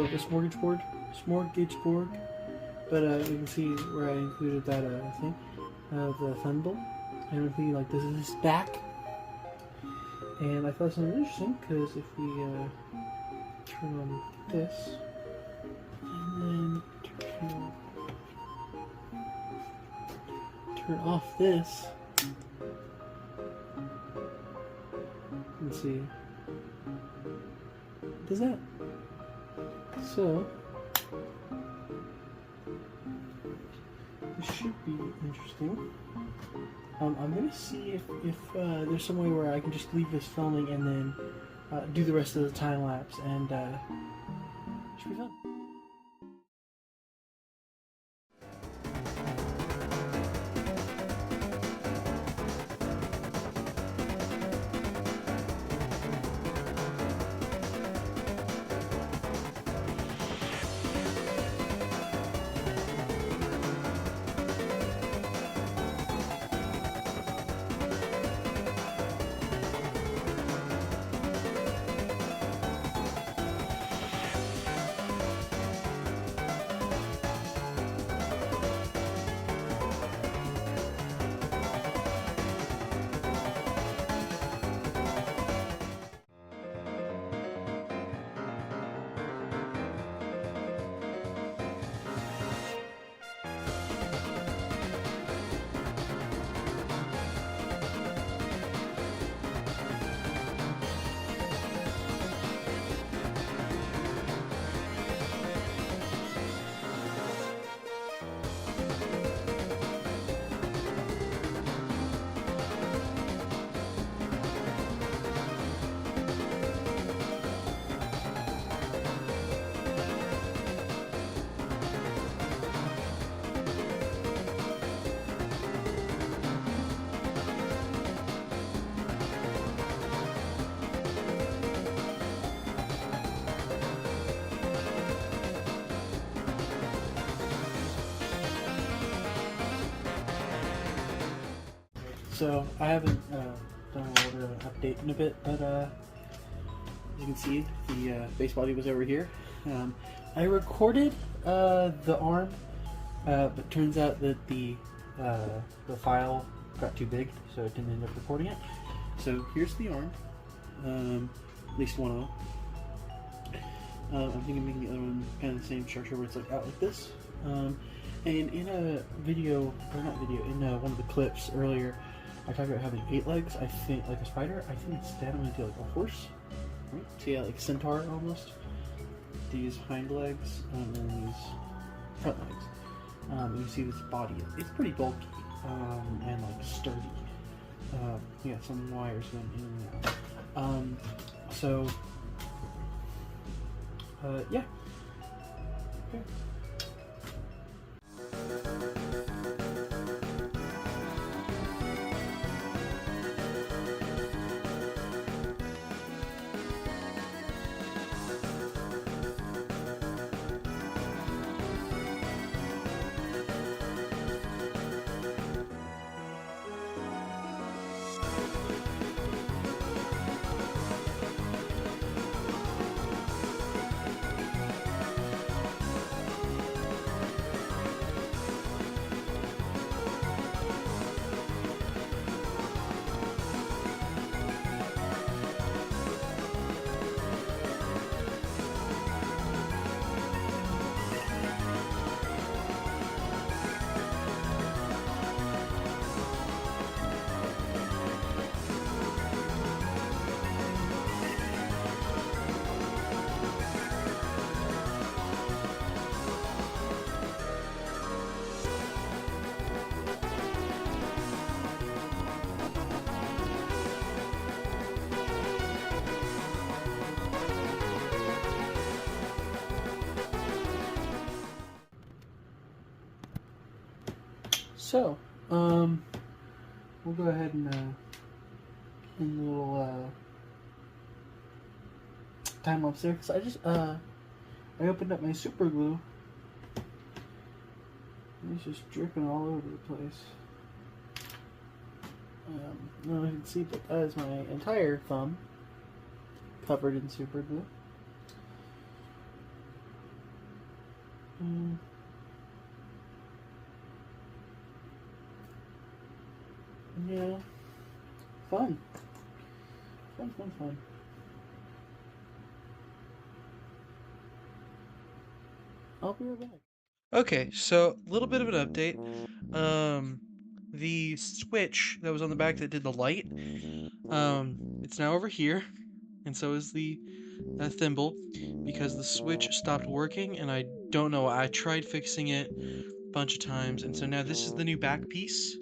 of a smorgasbord. But you can see where I included that thing, the thimble, and I'm thinking like this is his back. And I thought something interesting because if we turn on this and then turn off this, let's see, does that? So this should be interesting. I'm gonna see if there's some way where I can just leave this filming and then do the rest of the time lapse, and should be fun. So I haven't done a little update in a bit, but as you can see, the base body was over here. I recorded the arm, but turns out that the file got too big, so it didn't end up recording it. So here's the arm, at least one of them. I'm thinking of making the other one kind of the same structure where it's like out like this. And in a video, or not video, in one of the clips earlier, I talked about having 8 legs, I think, like a spider. I think instead I'm going to do like a horse. Right? So yeah, like centaur almost. These hind legs, and then these front legs. You see this body, it's pretty bulky, and like sturdy. Yeah, some wires going in and out. So, yeah. Okay. So, we'll go ahead and in the little time lapse there, because I just I opened up my super glue. And it's just dripping all over the place. I don't know if you can see, but that is my entire thumb covered in super glue. Yeah. Fun. Fun. I'll be right back. Okay, so a little bit of an update. The switch that was on the back that did the light, it's now over here, and so is the thimble, because the switch stopped working, and I don't know. I tried fixing it a bunch of times, and so now this is the new back piece.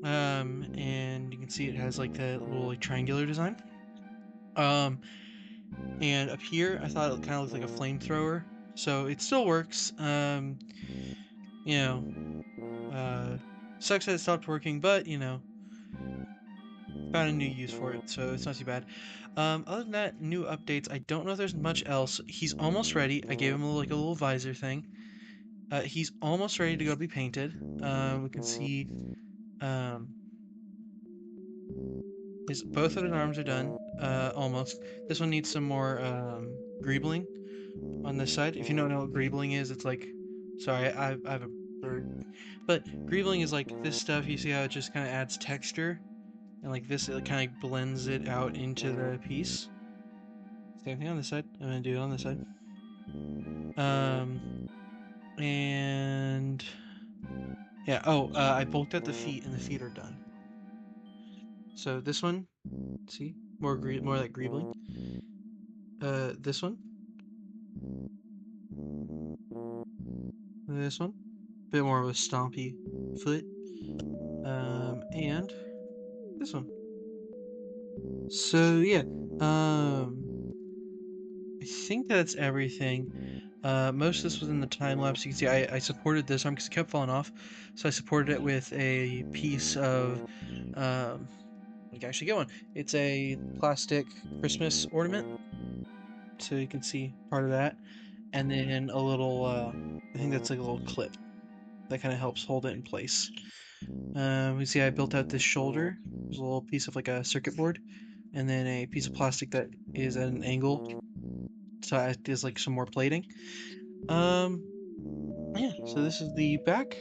And you can see it has like the little like triangular design. And up here, I thought it kind of looked like a flamethrower, so it still works. You know, sucks that it stopped working, but you know, found a new use for it, so it's not too bad. Other than that, new updates. I don't know if there's much else. He's almost ready. I gave him a little visor thing. He's almost ready to go be painted. We can see both of his arms are done. Almost. This one needs some more greebling on this side. If you don't know what greebling is, it's like, sorry, I have a bird. But greebling is like this stuff. You see how it just kind of adds texture, and like this, it kind of blends it out into the piece. Same thing on this side. I'm gonna do it on this side. And yeah. Oh, I bulked out the feet, and the feet are done. So this one, see, more like greebling. This one. This one, a bit more of a stompy foot. And this one. So yeah, I think that's everything. Most of this was in the time lapse. You can see I supported this arm because it kept falling off, so I supported it with a piece of we can actually get one. It's a plastic Christmas ornament, so you can see part of that, and then a little I think that's like a little clip that kind of helps hold it in place. We see I built out this shoulder. There's a little piece of like a circuit board, and then a piece of plastic that is at an angle, so it is like some more plating. Yeah, so this is the back,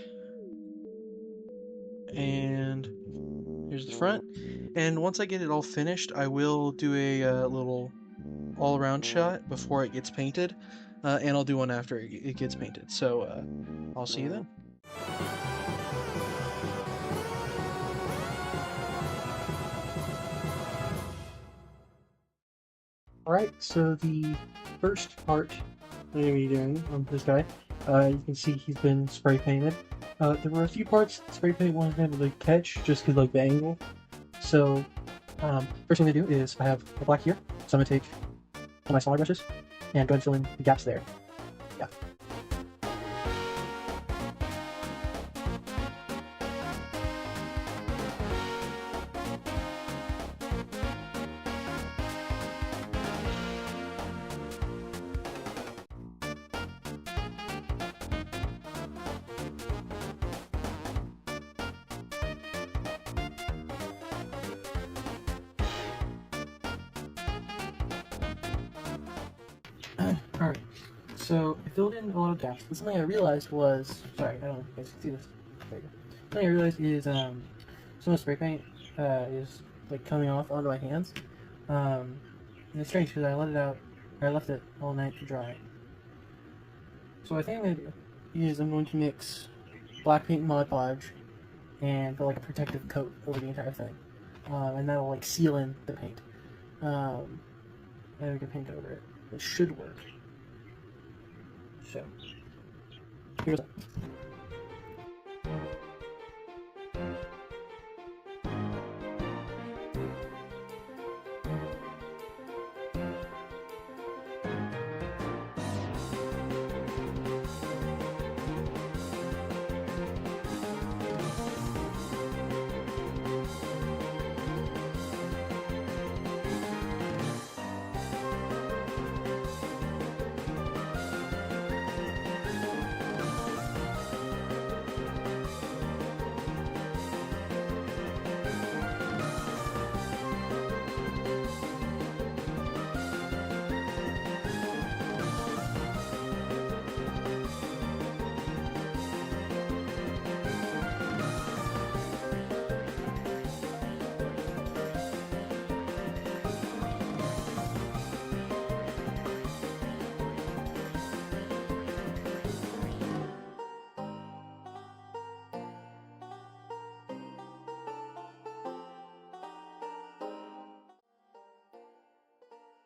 and here's the front. And once I get it all finished, I will do a little all-around shot before it gets painted, and I'll do one after it gets painted. So I'll see you then. Alright, so the first part I'm going to be doing on this guy, you can see he's been spray painted. There were a few parts spray paint wasn't able to catch just because like the angle. So first thing to do is I have the black here, so I'm going to take one of my smaller brushes and go ahead and fill in the gaps there. Yeah. Alright, so I filled in a lot of gaps. Something I realized was, sorry, I don't know if you guys can see this. There you go. Something I realized is some of the spray paint is like coming off onto my hands. And it's strange because I left it all night to dry. So what I think I'm going to do is I'm going to mix black paint and Mod Podge and put like a protective coat over the entire thing. And that'll like seal in the paint. And we can paint over it. It should work. So, here's that.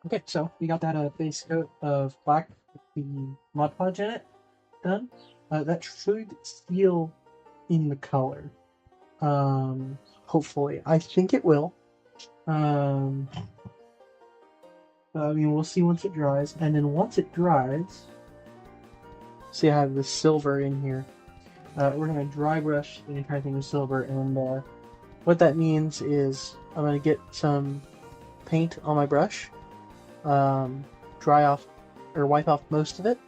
Okay, so we got that base coat of black with the Mod Podge in it done. That should seal in the color. Hopefully. I think it will. Um, I mean, we'll see once it dries. And then once it dries, see I have the silver in here. We're going to dry brush the entire thing with silver. And what that means is I'm going to get some paint on my brush. Dry off or wipe off most of it.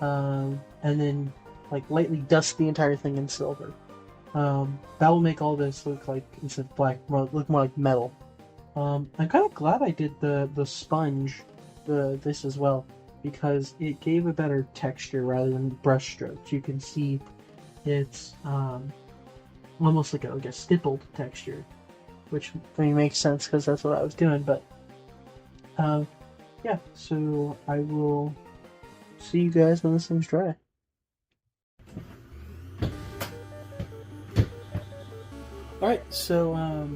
And then like lightly dust the entire thing in silver. That will make all this look like, instead of black, look more like metal. I'm kind of glad I did the sponge, this as well, because it gave a better texture rather than brush strokes. You can see it's almost like a stippled texture, which I mean, makes sense because that's what I was doing. But yeah, so I will see you guys when this thing's dry. Alright, so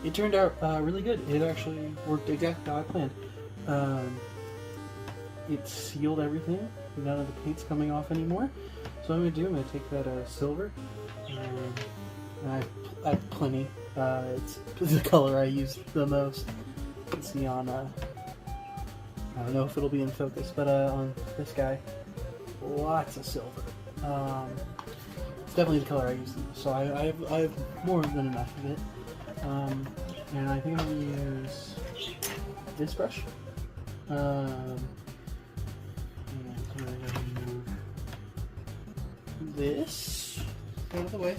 it turned out really good. It actually worked exactly how I planned. It sealed everything. None of the paint's coming off anymore. So what I'm going to do, I'm going to take that silver, and I have plenty. It's the color I use the most. You can see on, I don't know if it'll be in focus, but on this guy, lots of silver. It's definitely the color I use, so I have more than enough of it. And I think I'm going to use this brush. And I'm going to move this out of the way,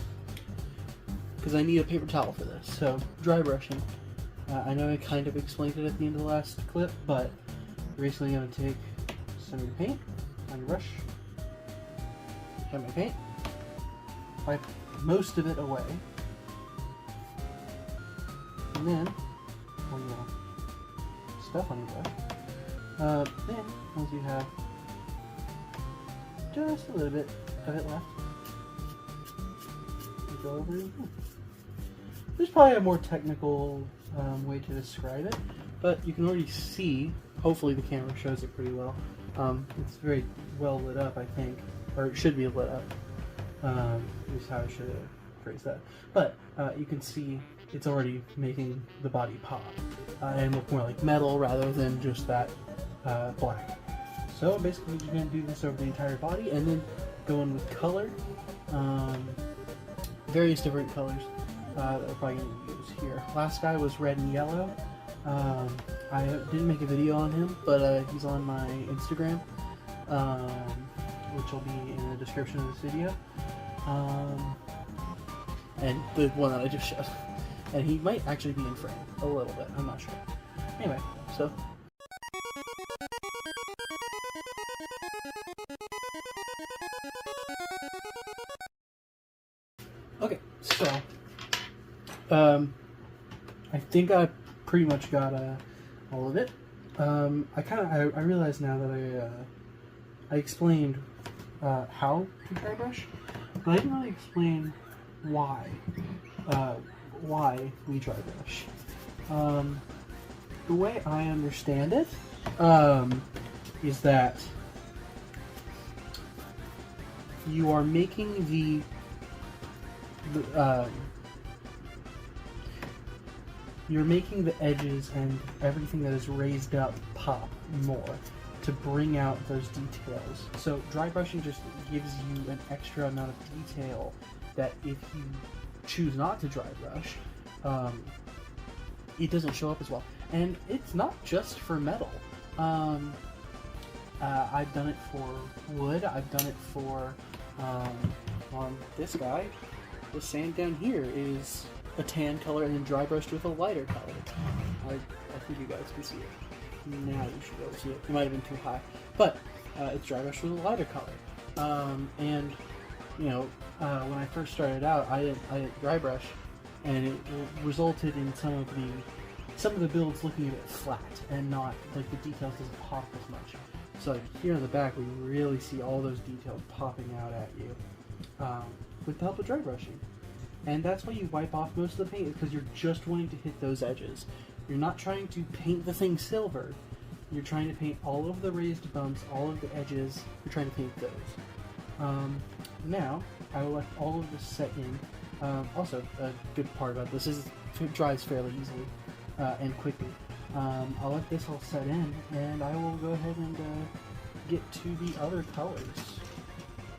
because I need a paper towel for this. So, dry brushing. I know I kind of explained it at the end of the last clip, but recently I'm going to take some of your paint on your brush, have my paint, wipe most of it away, and then, well, you know, stuff on your brush. Then, once you have just a little bit of it left, you go over your paint. There's probably a more technical way to describe it, but you can already see, hopefully the camera shows it pretty well. It's very well lit up, I think, or it should be lit up. Is how I should have phrased that. But you can see it's already making the body pop and look more like metal rather than just that black. So basically you're going to do this over the entire body and then go in with color, various different colors that we're probably going to use here. Last guy was red and yellow. I didn't make a video on him, but he's on my Instagram, which will be in the description of this video. And the one that I just showed. And he might actually be in frame a little bit, I'm not sure. Anyway, so. Okay, so. I think I pretty much got all of it. I realize now that I explained how to dry brush, but I didn't really explain why we dry brush. The way I understand it is that you are making you're making the edges and everything that is raised up pop more to bring out those details. So dry brushing just gives you an extra amount of detail that if you choose not to dry brush, it doesn't show up as well. And it's not just for metal. I've done it for wood, I've done it for, on this guy, the sand down here is a tan color and then dry brushed with a lighter color. I think you guys can see it. Now you should be able to see it. It might have been too high. But it's dry brushed with a lighter color. And, you know, when I first started out, I didn't dry brush, and it resulted in some of the builds looking a bit flat and not, like, the details doesn't pop as much. So here in the back, we really see all those details popping out at you with the help of dry brushing. And that's why you wipe off most of the paint, because you're just wanting to hit those edges. you're not trying to paint the thing silver. You're trying to paint all of the raised bumps, all of the edges. You're trying to paint those. Now, I will let all of this set in. Also, a good part about this is it dries fairly easily and quickly. I'll let this all set in, and I will go ahead and get to the other colors.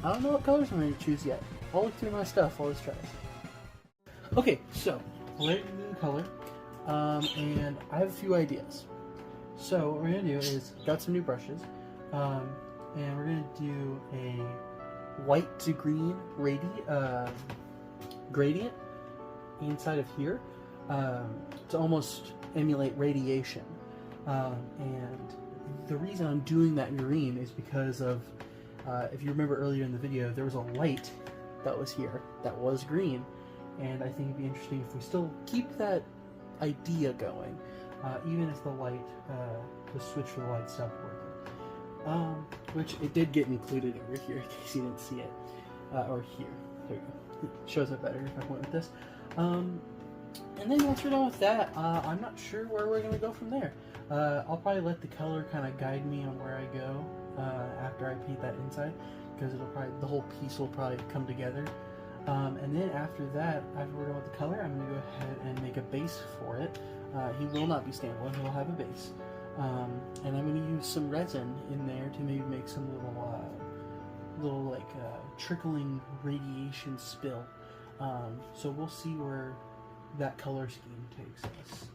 I don't know what colors I'm going to choose yet. I'll look through my stuff while this dries. Okay, so we're going to do the color, and I have a few ideas. So what we're going to do is, got some new brushes, and we're going to do a white to green gradient inside of here to almost emulate radiation. And the reason I'm doing that green is because of, if you remember earlier in the video, there was a light that was here that was green, and I think it'd be interesting if we still keep that idea going, even if the light, the switch for the light stopped working. Which it did get included over here in case you didn't see it, or here. There you go. It shows up better if I went with this. And then once we're done with that, I'm not sure where we're going to go from there. I'll probably let the color kind of guide me on where I go after I paint that inside, because the whole piece will probably come together. And then after that, after we're done with the color, I'm going to go ahead and make a base for it. He will not be standalone, he'll have a base. And I'm going to use some resin in there to maybe make some little like trickling radiation spill. So we'll see where that color scheme takes us.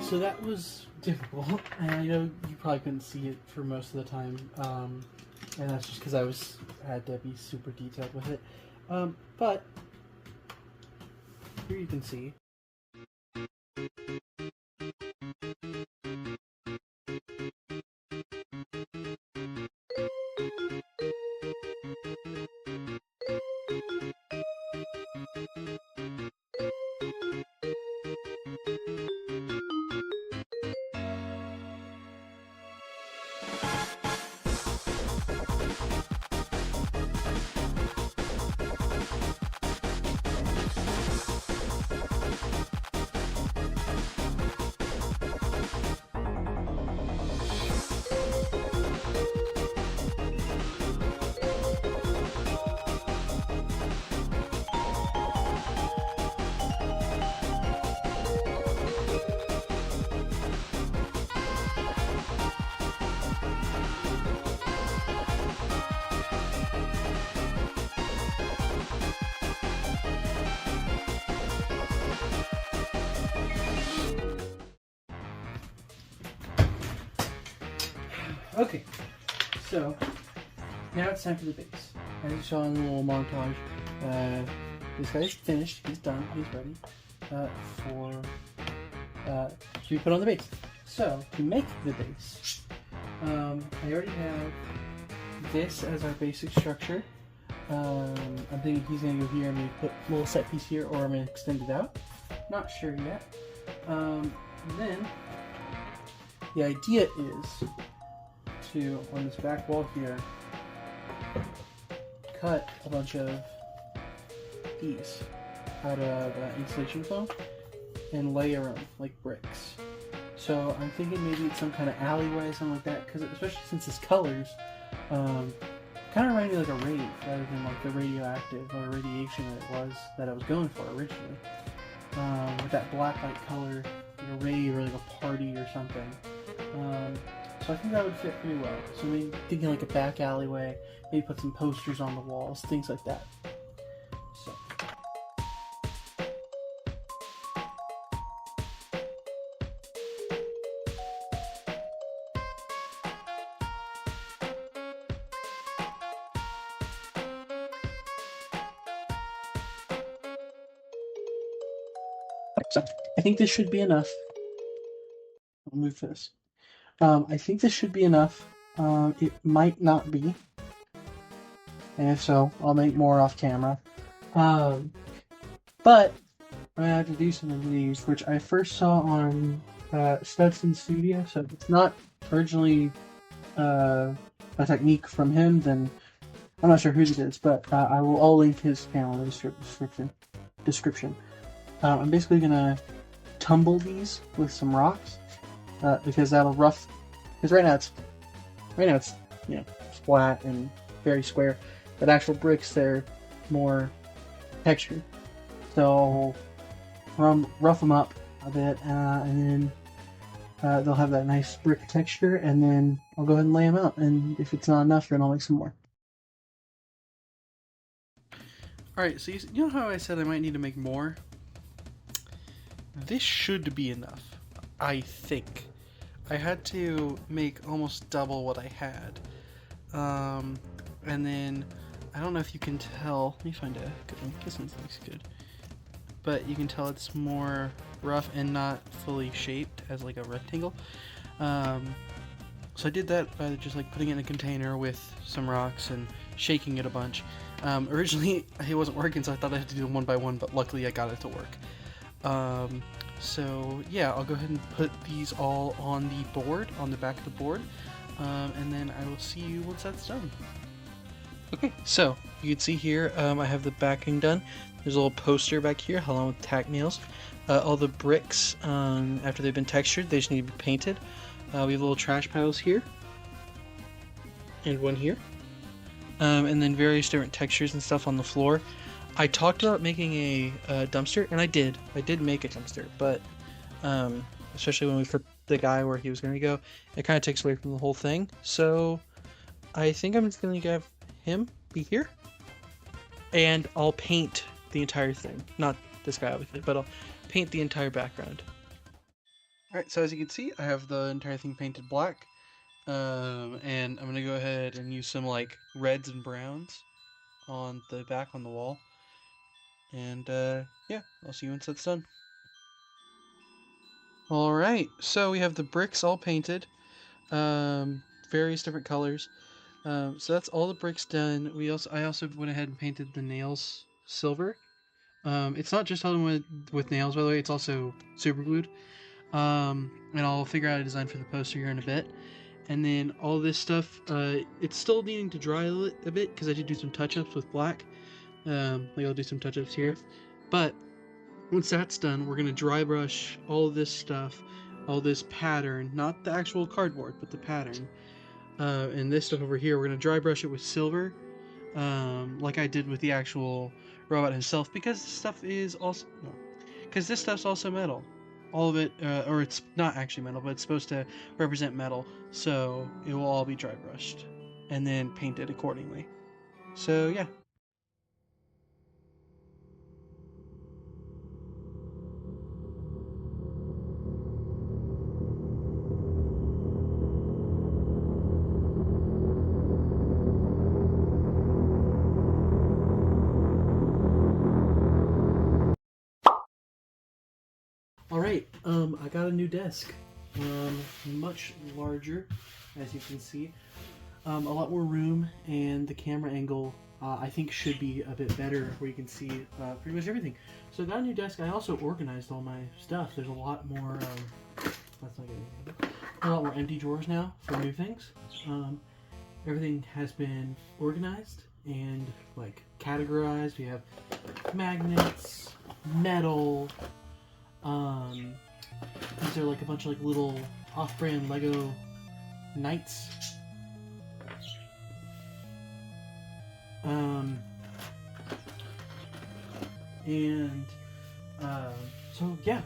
So that was difficult, and I know you probably couldn't see it for most of the time, and that's just because I had to be super detailed with it. But here you can see. Okay, so now it's time for the base. As you saw in the little montage, this guy's finished, he's done, he's ready to be put on the base. So, to make the base, I already have this as our basic structure. I'm thinking he's going to go here and maybe put a little set piece here, or I'm going to extend it out. Not sure yet. Then, the idea is to, on this back wall here, cut a bunch of these out of insulation foam and layer them like bricks. So I'm thinking maybe it's some kind of alleyway, something like that, because especially since it's colors, kind of reminded me like a rave rather than like the radioactive or radiation that I was going for originally. With that black light color, like a rave or like a party or something. So I think that would fit pretty well. So maybe thinking like a back alleyway, maybe put some posters on the walls, things like that. So. So I think this should be enough. I'll move this. I think this should be enough. It might not be. And if so, I'll make more off camera. But I'm gonna have to do some of these, which I first saw on Studson Studio. So if it's not originally a technique from him, then I'm not sure whose it is. But I'll link his channel in the description. I'm basically gonna tumble these with some rocks because that'll rough. Because right now it's flat and very square, but actual bricks they're more textured. So rough them up a bit, and then they'll have that nice brick texture. And then I'll go ahead and lay them out. And if it's not enough, then I'll make some more. All right, so you know how I said I might need to make more? This should be enough, I think. I had to make almost double what I had. And then, I don't know if you can tell, let me find a good one, this one looks good. But you can tell it's more rough and not fully shaped as like a rectangle. So I did that by just like putting it in a container with some rocks and shaking it a bunch. Originally it wasn't working, so I thought I had to do them one by one, but luckily I got it to work. So yeah, I'll go ahead and put these all on the board, on the back of the board, and then I will see you once that's done. Okay, so you can see here I have the backing done. There's a little poster back here along with tack nails. All the bricks, after they've been textured, they just need to be painted. We have little trash piles here, and one here, and then various different textures and stuff on the floor. I talked about making a dumpster, and I did make a dumpster, but especially when we put the guy where he was going to go, it kind of takes away from the whole thing. So I think I'm just going to have him be here, and I'll paint the entire thing. Not this guy obviously, but I'll paint the entire background. Alright, so as you can see, I have the entire thing painted black, and I'm going to go ahead and use some like reds and browns on the back on the wall. And yeah, I'll see you once that's done. Alright, so we have the bricks all painted, various different colors. So that's all the bricks done. I also went ahead and painted the nails silver. It's not just done with nails, by the way, it's also super glued. And I'll figure out a design for the poster here in a bit. And then all this stuff, it's still needing to dry a bit because I did do some touch-ups with black. Like I'll do some touch-ups here, but once that's done, we're gonna dry brush all of this stuff, all this pattern, not the actual cardboard, but the pattern. And this stuff over here, we're gonna dry brush it with silver, like I did with the actual robot himself, because this stuff's also metal. All of it, or it's not actually metal, but it's supposed to represent metal, so it will all be dry brushed and then painted accordingly. So yeah. I got a new desk. Much larger, as you can see. A lot more room, and the camera angle I think should be a bit better, where you can see pretty much everything. So I got a new desk. I also organized all my stuff. There's a lot more. That's not good. A lot more empty drawers now for new things. Everything has been organized and like categorized. We have magnets, metal. These are like a bunch of like little off-brand Lego knights. So yeah,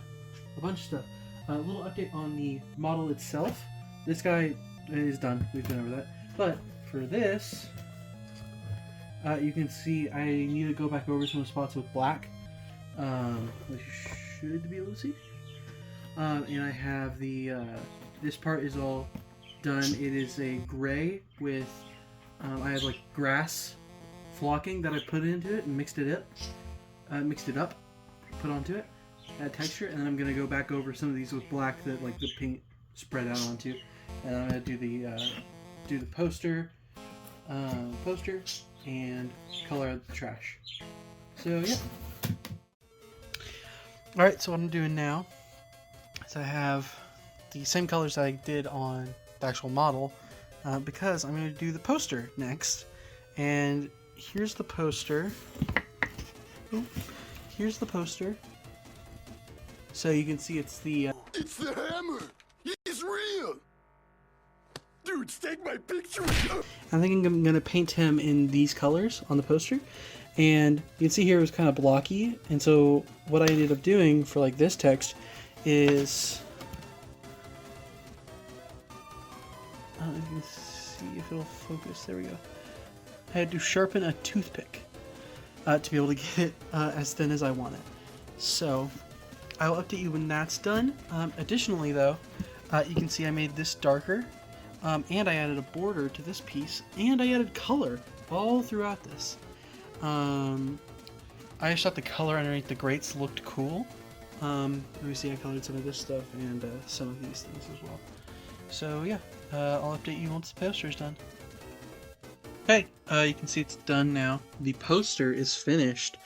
a bunch of stuff. A little update on the model itself. This guy is done. We've been over that. But for this, you can see I need to go back over some spots with black, which you should be able to see. And I have the this part is all done. It is a gray with I have like grass flocking that I put into it and mixed it up, put onto it, add texture, and then I'm gonna go back over some of these with black that like the paint spread out onto, and I'm gonna do the poster and color out the trash. So yeah. All right, so what I'm doing now is I have the same colors that I did on the actual model, because I'm going to do the poster next. And here's the poster. Oh, here's the poster. So you can see it's the... It's the hammer! He's real! Dude, take my picture! I think I'm going to paint him in these colors on the poster. And you can see here it was kind of blocky. And so what I ended up doing for like this text is... you can see if it'll focus. There we go. I had to sharpen a toothpick to be able to get it as thin as I want it. So I'll update you when that's done. Additionally though, you can see I made this darker, and I added a border to this piece, and I added color all throughout this. I just thought the color underneath the grates looked cool. Let me see, I colored some of this stuff and some of these things as well. So yeah, I'll update you once the poster is done. Okay, you can see it's done now. The poster is finished.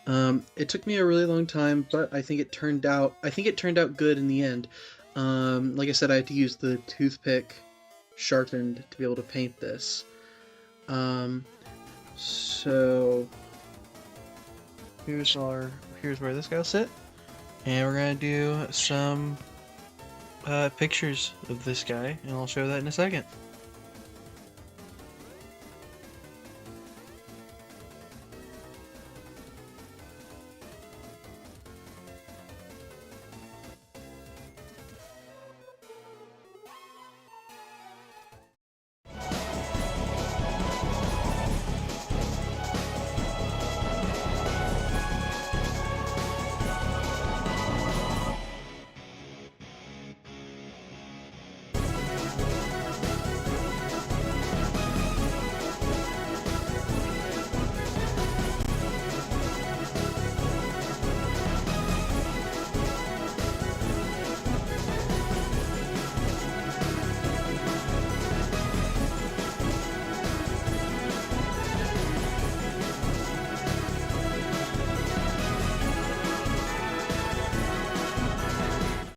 It took me a really long time, but I think it turned out good in the end. Like I said, I had to use the toothpick sharpened to be able to paint this. So here's where this guy will sit, and we're gonna do some pictures of this guy, and I'll show that in a second.